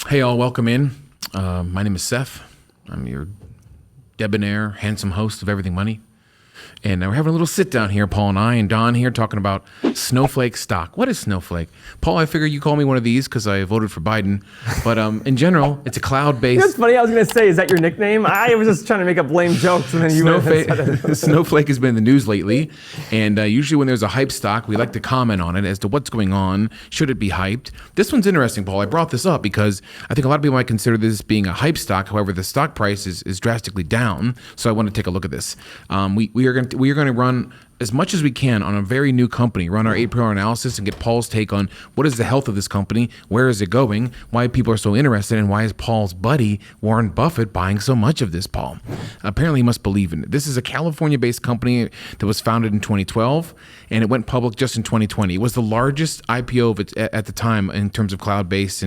Hey, all, welcome in. My name is Seth. I'm your debonair, handsome host of Everything Money. And we're having a little sit down here, Paul and I, and Don here talking about Snowflake stock. What is Snowflake? Paul, I figure you call me one of these because I voted for Biden. But in general, it's a cloud-based... You know what's funny? I was going to say, is that your nickname? I was just trying to make up lame jokes, and then you Snowflake has been in the news lately. And usually when there's a hype stock, we like to comment on it as to what's going on. Should it be hyped? This one's interesting, Paul. I brought this up because I think a lot of people might consider this being a hype stock. However, the stock price is drastically down. So I want to take a look at this. We are going to run as much as we can on a very new company, run our 8-hour analysis and get Paul's take on what is the health of this company, where is it going, why people are so interested, and why is Paul's buddy, Warren Buffett, buying so much of this, Paul? Apparently he must believe in it. This is a California-based company that was founded in 2012, and it went public just in 2020. It was the largest IPO of it at the time in terms of cloud-based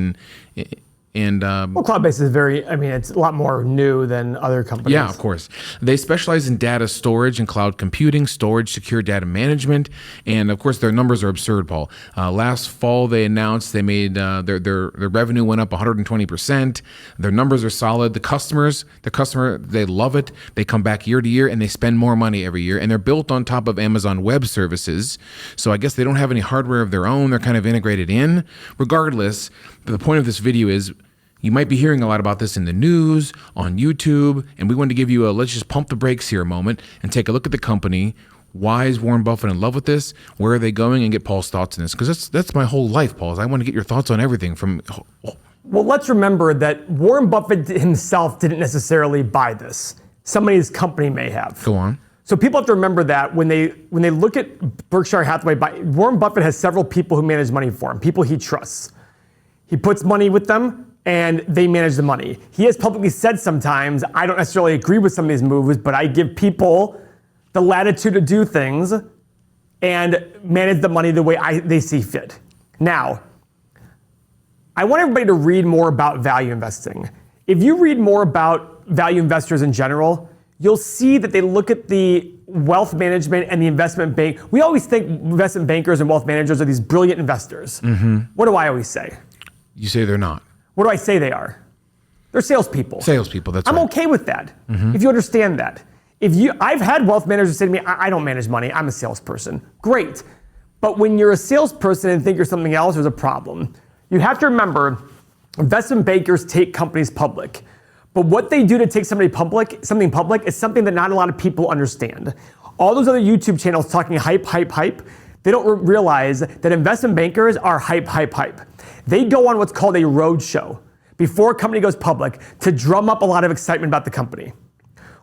well, cloud-based is it's a lot more new than other companies. Yeah, of course. They specialize in data storage and cloud computing, storage, secure data management, and of course their numbers are absurd, Paul. Last fall they announced they made their revenue went up 120%. Their numbers are solid. The customer, they love it. They come back year to year and they spend more money every year, and they're built on top of Amazon Web Services. So I guess they don't have any hardware of their own. They're kind of integrated in. Regardless, the point of this video is you might be hearing a lot about this in the news, on YouTube, and we want to give you let's just pump the brakes here a moment and take a look at the company. Why is Warren Buffett in love with this? Where are they going? And get Paul's thoughts on this. Because that's my whole life, Paul, is I want to get your thoughts on everything from... Well, let's remember that Warren Buffett himself didn't necessarily buy this. Somebody's company may have. Go on. So people have to remember that when they look at Berkshire Hathaway, Warren Buffett has several people who manage money for him, people he trusts. He puts money with them, and they manage the money. He has publicly said sometimes, I don't necessarily agree with some of these moves, but I give people the latitude to do things and manage the money the way they see fit. Now, I want everybody to read more about value investing. If you read more about value investors in general, you'll see that they look at the wealth management and the investment bank. We always think investment bankers and wealth managers are these brilliant investors. Mm-hmm. What do I always say? You say they're not. What do I say they are? They're salespeople. Salespeople, that's right. I'm okay with that, if you understand that. I've had wealth managers say to me, I don't manage money, I'm a salesperson. Great. But when you're a salesperson and think you're something else, there's a problem. You have to remember, investment bankers take companies public. But what they do to take something public is something that not a lot of people understand. All those other YouTube channels talking hype, they don't realize that investment bankers are hype. They go on what's called a road show before a company goes public to drum up a lot of excitement about the company.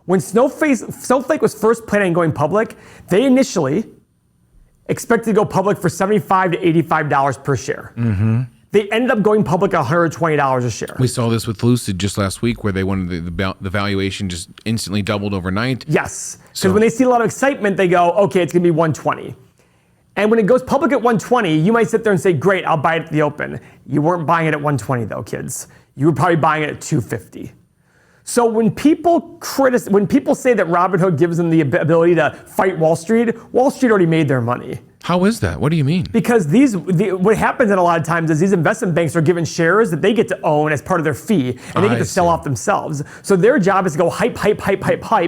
When Snowflake was first planning on going public, they initially expected to go public for $75 to $85 per share. Mm-hmm. They ended up going public at $120 a share. We saw this with Lucid just last week where they wanted the valuation just instantly doubled overnight. Yes, because when they see a lot of excitement, they go, okay, it's going to be $120. And when it goes public at $120, you might sit there and say, great, I'll buy it at the open. You weren't buying it at $120 though, kids. You were probably buying it at $250. So when people say that Robinhood gives them the ability to fight Wall Street already made their money. How is that? What do you mean? Because what happens in a lot of times is these investment banks are given shares that they get to own as part of their fee, and they get to sell off themselves. So their job is to go hype.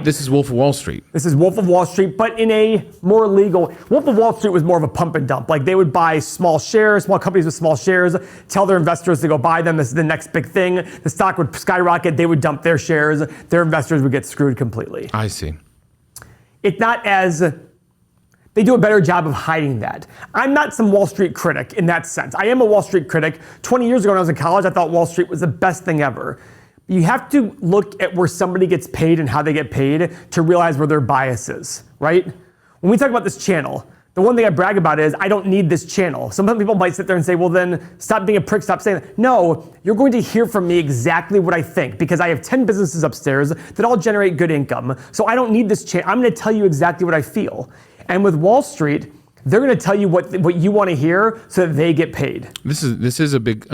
This is Wolf of Wall Street. This is Wolf of Wall Street, but in a more legal... Wolf of Wall Street was more of a pump and dump. Like they would buy small companies with small shares, tell their investors to go buy them. This is the next big thing. The stock would skyrocket. They would dump their shares. Their investors would get screwed completely. I see. It's not as... They do a better job of hiding that. I'm not some Wall Street critic in that sense. I am a Wall Street critic. 20 years ago when I was in college, I thought Wall Street was the best thing ever. You have to look at where somebody gets paid and how they get paid to realize where their bias is, right? When we talk about this channel, the one thing I brag about is I don't need this channel. Some people might sit there and say, well then stop being a prick, stop saying that. No, you're going to hear from me exactly what I think because I have 10 businesses upstairs that all generate good income. So I don't need this channel. I'm going to tell you exactly what I feel. And with Wall Street, they're going to tell you what you want to hear so that they get paid. This is a big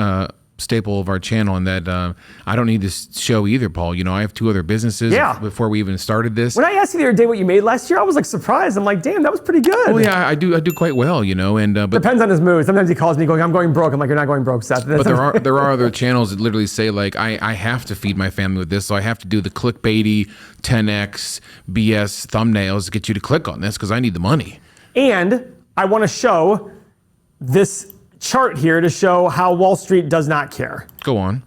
staple of our channel, and that I don't need this show either, Paul. I have 2 other businesses before we even started this. When I asked you the other day what you made last year, I was like surprised. I'm like, damn, that was pretty good. Oh yeah, I do quite well, and but depends on his mood. Sometimes he calls me going, I'm going broke. I'm like, you're not going broke, Seth. But there are other channels that literally say like, I have to feed my family with this, so I have to do the clickbaity 10x BS thumbnails to get you to click on this because I need the money. And I want to show this chart here to show how Wall Street does not care. Go on.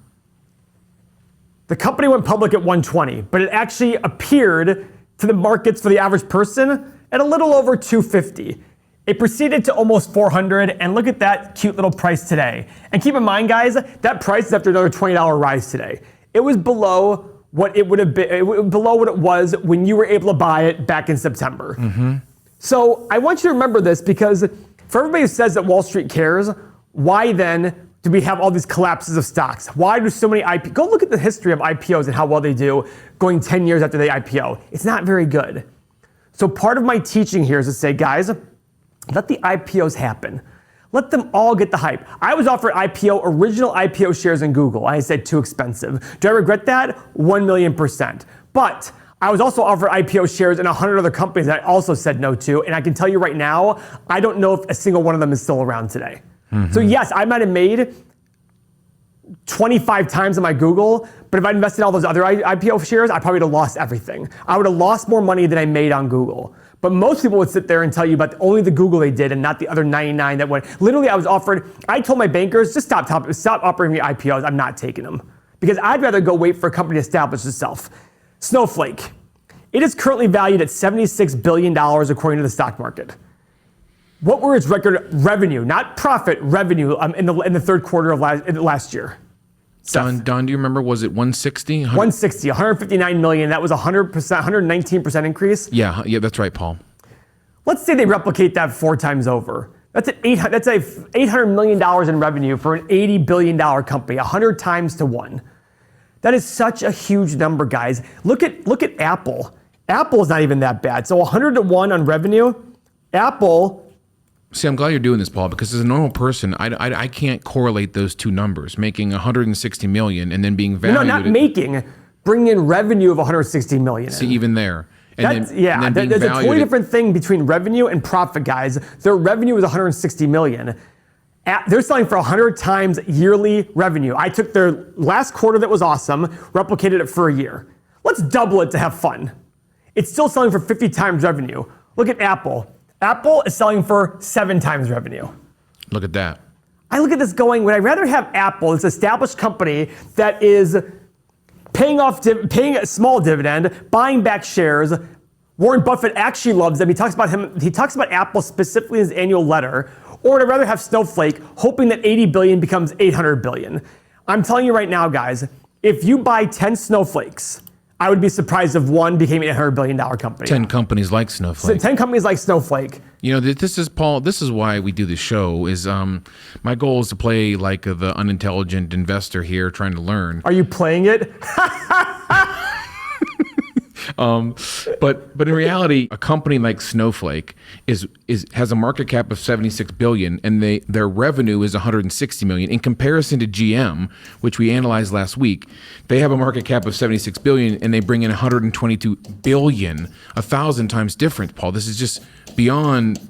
The company went public at 120, but it actually appeared to the markets for the average person at a little over 250. It proceeded to almost 400, and look at that cute little price today. And keep in mind, guys, that price is after another $20 rise today. It was below what it would have been, below what it was when you were able to buy it back in September. Mm-hmm. So I want you to remember this, because for everybody who says that Wall Street cares, why then do we have all these collapses of stocks? Why do so many IPOs? Go look at the history of IPOs and how well they do going 10 years after they IPO. It's not very good. So part of my teaching here is to say, guys, let the IPOs happen. Let them all get the hype. I was offered original IPO shares in Google. I said too expensive. Do I regret that? 1,000,000%. But I was also offered IPO shares in 100 other companies that I also said no to. And I can tell you right now, I don't know if a single one of them is still around today. Mm-hmm. So yes, I might have made 25 times on my Google, but if I invested in all those other IPO shares, I probably would have lost everything. I would have lost more money than I made on Google. But most people would sit there and tell you about only the Google they did and not the other 99 that went. Literally, I told my bankers, just stop offering me IPOs. I'm not taking them. Because I'd rather go wait for a company to establish itself. Snowflake. It is currently valued at $76 billion according to the stock market. What were its record revenue, not profit, revenue in the third quarter of last year? Don, do you remember, was it 160? 160, 159 million. That was 100%, 119% increase. Yeah, that's right, Paul. Let's say they replicate that 4 times over. That's $800 million in revenue for an $80 billion company, 100 times to 1. That is such a huge number, guys. Look at Apple. Apple is not even that bad. So 100 to 1 on revenue. Apple. See, I'm glad you're doing this, Paul, because as a normal person, I can't correlate those two numbers, making 160 million and then being valued. No, not making, bringing in revenue of 160 million. See, even there. And there's a totally different thing between revenue and profit, guys. Their revenue is 160 million. They're selling for 100 times yearly revenue. I took their last quarter that was awesome, replicated it for a year. Let's double it to have fun. It's still selling for 50 times revenue. Look at Apple. Apple is selling for 7 times revenue. Look at that. I look at this going, would I rather have Apple, this established company that is paying a small dividend, buying back shares. Warren Buffett actually loves them. He talks about Apple specifically in his annual letter. Or would I rather have Snowflake, hoping that 80 billion becomes 800 billion? I'm telling you right now, guys, if you buy 10 Snowflakes, I would be surprised if one became an $800 billion company. 10 companies like Snowflake. So 10 companies like Snowflake. This is, Paul, this is why we do the show, is my goal is to play like the unintelligent investor here trying to learn. Are you playing it? But in reality, a company like Snowflake has a market cap of 76 billion, and their revenue is 160 million. In comparison to GM, which we analyzed last week, they have a market cap of 76 billion, and they bring in 122 billion, 1,000 times different. Paul, this is just beyond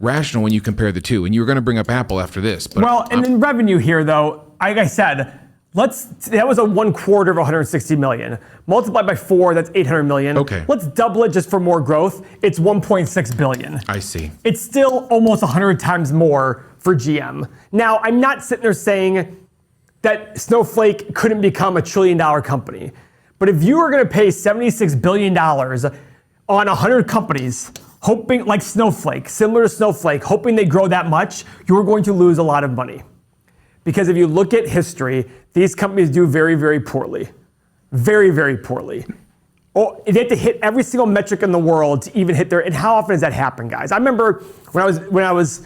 rational when you compare the two. And you were going to bring up Apple after this, but in revenue here, though, like I said. That was a 1/4 of 160 million. Multiplied by 4, that's 800 million. Okay. Let's double it just for more growth. It's 1.6 billion. I see. It's still almost 100 times more for GM. Now, I'm not sitting there saying that Snowflake couldn't become a $1 trillion company. But if you were going to pay $76 billion on 100 companies, hoping like Snowflake, similar to Snowflake, hoping they grow that much, you're going to lose a lot of money. Because if you look at history, these companies do very, very poorly. Very, very poorly. Oh, they have to hit every single metric in the world to even hit their, and how often does that happen, guys? I remember when I was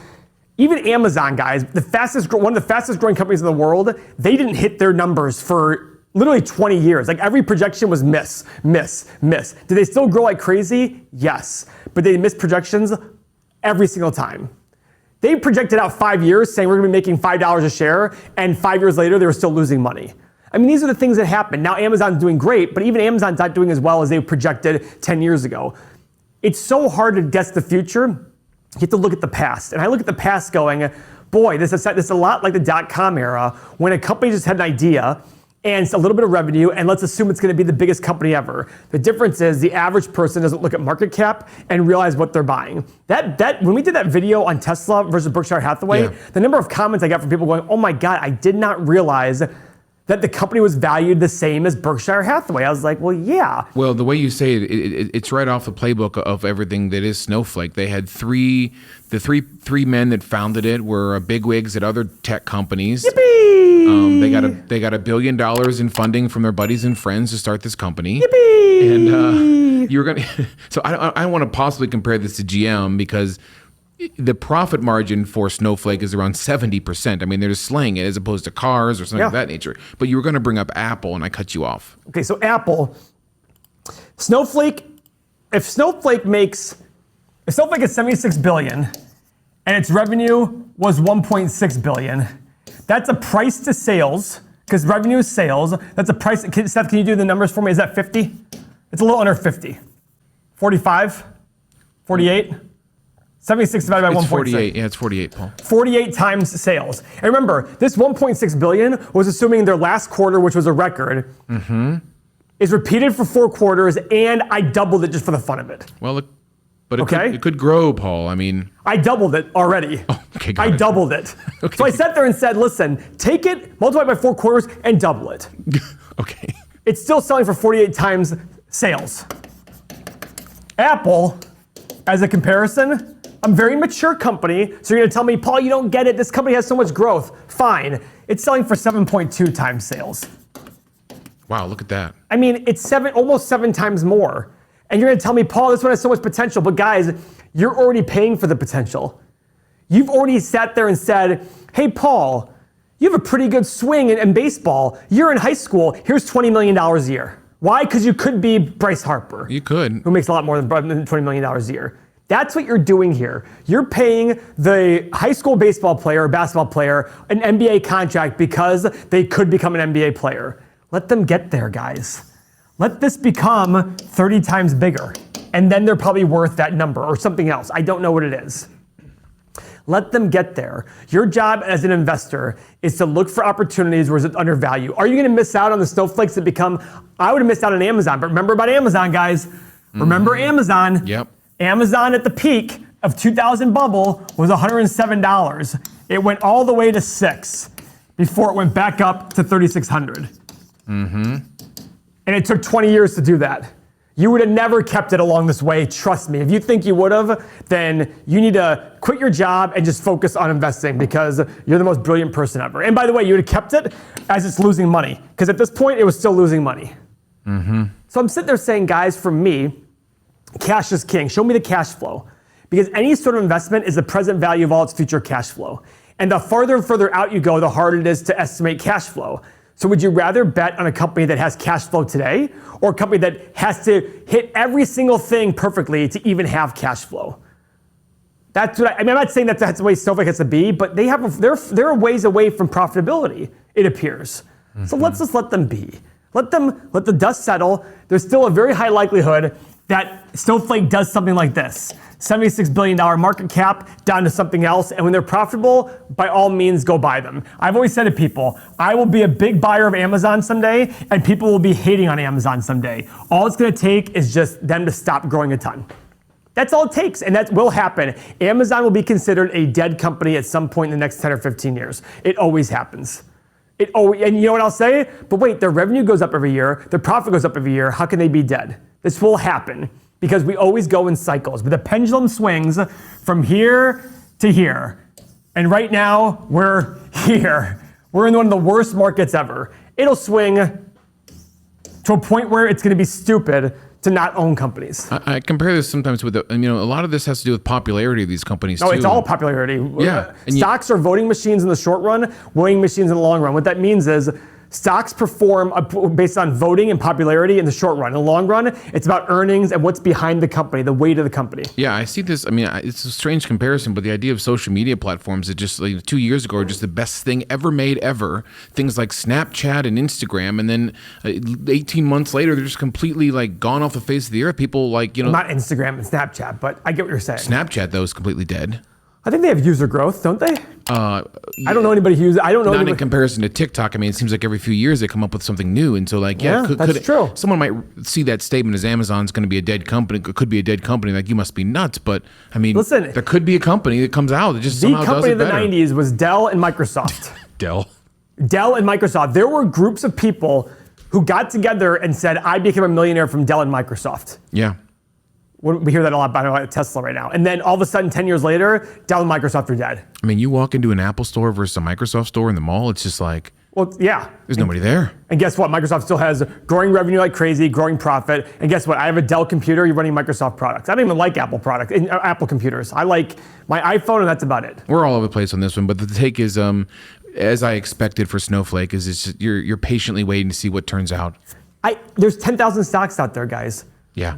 even Amazon, guys, one of the fastest growing companies in the world, they didn't hit their numbers for literally 20 years. Like every projection was miss. Did they still grow like crazy? Yes. But they missed projections every single time. They projected out 5 years saying we're going to be making $5 a share, and 5 years later, they were still losing money. I mean, these are the things that happen. Now, Amazon's doing great, but even Amazon's not doing as well as they projected 10 years ago. It's so hard to guess the future. You have to look at the past. And I look at the past going, boy, this is a lot like the dot-com era, when a company just had an idea and a little bit of revenue, and let's assume it's going to be the biggest company ever. The difference is the average person doesn't look at market cap and realize what they're buying. When we did that video on Tesla versus Berkshire Hathaway, the number of comments I got from people going, oh my God, I did not realize that the company was valued the same as Berkshire Hathaway. I was like, well, yeah. Well, the way you say it, it's right off the playbook of everything that is Snowflake. They had three men that founded it were bigwigs at other tech companies. Yippee! They got $1 billion in funding from their buddies and friends to start this company. Yippee! And you were gonna. So I don't want to possibly compare this to GM because the profit margin for Snowflake is around 70%. I mean, they're just slaying it as opposed to cars or something of that nature. But you were going to bring up Apple, and I cut you off. Okay, so Apple, Snowflake, if Snowflake is 76 billion and its revenue was 1.6 billion, that's a price to sales, because revenue is sales. That's a price. Seth, can you do the numbers for me? Is that 50? It's a little under 50. 45? 48? 76 divided by 1.6. 48. Yeah, it's 48, Paul. 48 times sales. And remember, this 1.6 billion was assuming their last quarter, which was a record, is repeated for 4 quarters, and I doubled it just for the fun of it. Well, it could grow, Paul. I mean, I doubled it already. Oh, okay, I doubled it. Okay. So I sat there and said, listen, take it, multiply it by 4 quarters, and double it. Okay. It's still selling for 48 times sales. Apple, as a comparison, I'm a very mature company, so you're gonna tell me, Paul, you don't get it. This company has so much growth. Fine. It's selling for 7.2 times sales. Wow, look at that. I mean, it's almost 7 times more. And you're gonna tell me, Paul, this one has so much potential. But guys, you're already paying for the potential. You've already sat there and said, hey, Paul, you have a pretty good swing in baseball. You're in high school. Here's $20 million a year. Why? Because you could be Bryce Harper. You could. Who makes a lot more than $20 million a year. That's what you're doing here. You're paying the high school baseball player or basketball player an NBA contract because they could become an NBA player. Let them get there, guys. Let this become 30 times bigger. And then they're probably worth that number or something else. I don't know what it is. Let them get there. Your job as an investor is to look for opportunities where it's undervalued. Are you going to miss out on the snowflakes that become, I would have missed out on Amazon, but remember about Amazon, guys. Remember Amazon. Yep. Amazon at the peak of 2000 bubble was $107. It went all the way to $6 before it went back up to $3,600. And it took 20 years to do that. You would have never kept it along this way, trust me. If you think you would have, then you need to quit your job and just focus on investing because you're the most brilliant person ever. And by the way, you would have kept it as it's losing money because at this point, it was still losing money. So I'm sitting there saying, guys, for me, cash is king. Show me the cash flow. Because any sort of investment is the present value of all its future cash flow. And the farther and further out you go, the harder it is to estimate cash flow. So would you rather bet on a company that has cash flow today or a company that has to hit every single thing perfectly to even have cash flow? That's what I'm not saying that's the way Snowflake has to be, but they're ways away from profitability, it appears. So let's just let them be. Let the dust settle. There's still a very high likelihood that Snowflake does something like this. $76 billion market cap down to something else. And when they're profitable, by all means, go buy them. I've always said to people, I will be a big buyer of Amazon someday, and people will be hating on Amazon someday. All it's gonna take is just them to stop growing a ton. That's all it takes, and that will happen. Amazon will be considered a dead company at some point in the next 10 or 15 years. It always happens. And you know what I'll say? But wait, their revenue goes up every year, their profit goes up every year. How can they be dead? This will happen because we always go in cycles. But the pendulum swings from here to here. And right now, we're here. We're in one of the worst markets ever. It'll swing to a point where it's going to be stupid to not own companies. I compare this sometimes with, a lot of this has to do with popularity of these companies, No, too. it's all popularity. Yeah. Stocks are voting machines in the short run, weighing machines in the long run. What that means is Stocks perform based on voting and popularity in the short run. In the long run, it's about earnings and what's behind the company, the weight of the company. Yeah, I see this. I mean, it's a strange comparison, but the idea of social media platforms that just 2 years ago are just the best thing ever made ever. Things like Snapchat and Instagram, and then 18 months later, they're just completely gone off the face of the earth. People Not Instagram and Snapchat, but I get what you're saying. Snapchat though is completely dead. I think they have user growth, don't they? I don't know anybody who uses. I don't know. Not anybody. in comparison to TikTok. I mean, it seems like every few years they come up with something new, and so that's true. Someone might see that statement as Amazon's going to be a dead company. It could be a dead company. Like, you must be nuts. But I mean, listen, there could be a company that comes out that just the somehow does company it of the better. '90s was Dell and Microsoft. Dell and Microsoft. There were groups of people who got together and said, "I became a millionaire from Dell and Microsoft." Yeah. We hear that a lot about Tesla right now. And then all of a sudden, 10 years later, Dell and Microsoft are dead. I mean, you walk into an Apple store versus a Microsoft store in the mall, it's just like, well, yeah. There's nobody there. And guess what? Microsoft still has growing revenue like crazy, growing profit. And guess what? I have a Dell computer. You're running Microsoft products. I don't even like Apple products, Apple computers. I like my iPhone, and that's about it. We're all over the place on this one, but the take is, as I expected for Snowflake, is it's just, you're patiently waiting to see what turns out. There's 10,000 stocks out there, guys. Yeah.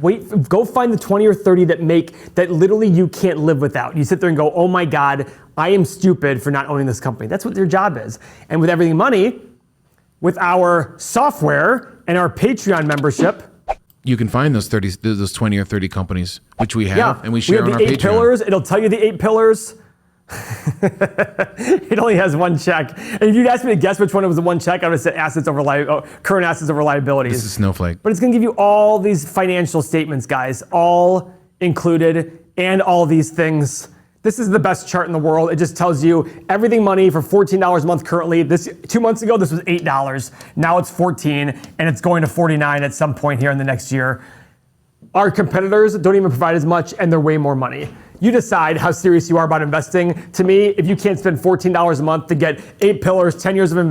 Go find the 20 or 30 that literally you can't live without. You sit there and go, oh my God, I am stupid for not owning this company. That's what their job is. And with Everything Money, with our software and our Patreon membership, you can find those 20 or 30 companies, which we have, and we share on our Patreon. We have the 8 pillars. It'll tell you the 8 pillars. It only has one check. And if you'd asked me to guess which one was the one check, I would have said current assets over liabilities. This is Snowflake. But it's going to give you all these financial statements, guys, all included, and all these things. This is the best chart in the world. It just tells you Everything Money for $14 a month currently. 2 months ago, this was $8. Now it's $14, and it's going to $49 at some point here in the next year. Our competitors don't even provide as much, and they're way more money. You decide how serious you are about investing. To me, if you can't spend $14 a month to get 8 pillars, 10 years of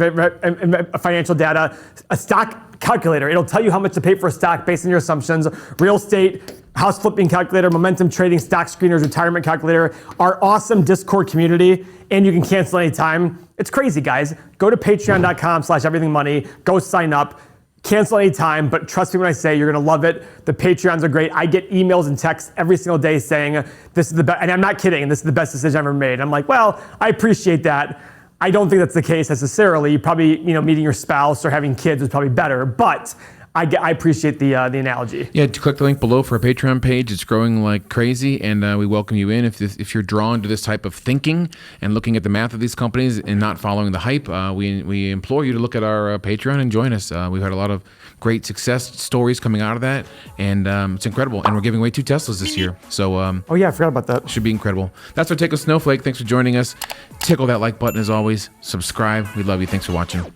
financial data, a stock calculator, it'll tell you how much to pay for a stock based on your assumptions, real estate, house flipping calculator, momentum trading, stock screeners, retirement calculator, our awesome Discord community, and you can cancel anytime. It's crazy, guys. Go to patreon.com/everythingmoney, go sign up. Cancel anytime, but trust me when I say you're gonna love it. The Patreons are great. I get emails and texts every single day saying this is the best, and I'm not kidding, this is the best decision I've ever made. I'm like, well, I appreciate that. I don't think that's the case necessarily. Probably, meeting your spouse or having kids is probably better, but I appreciate the analogy. Yeah, click the link below for our Patreon page. It's growing like crazy, and we welcome you in. If you're drawn to this type of thinking and looking at the math of these companies and not following the hype, we implore you to look at our Patreon and join us. We've had a lot of great success stories coming out of that, and it's incredible. And we're giving away 2 Teslas this year. So oh yeah, I forgot about that. Should be incredible. That's our take on Snowflake. Thanks for joining us. Tickle that like button as always. Subscribe. We love you. Thanks for watching.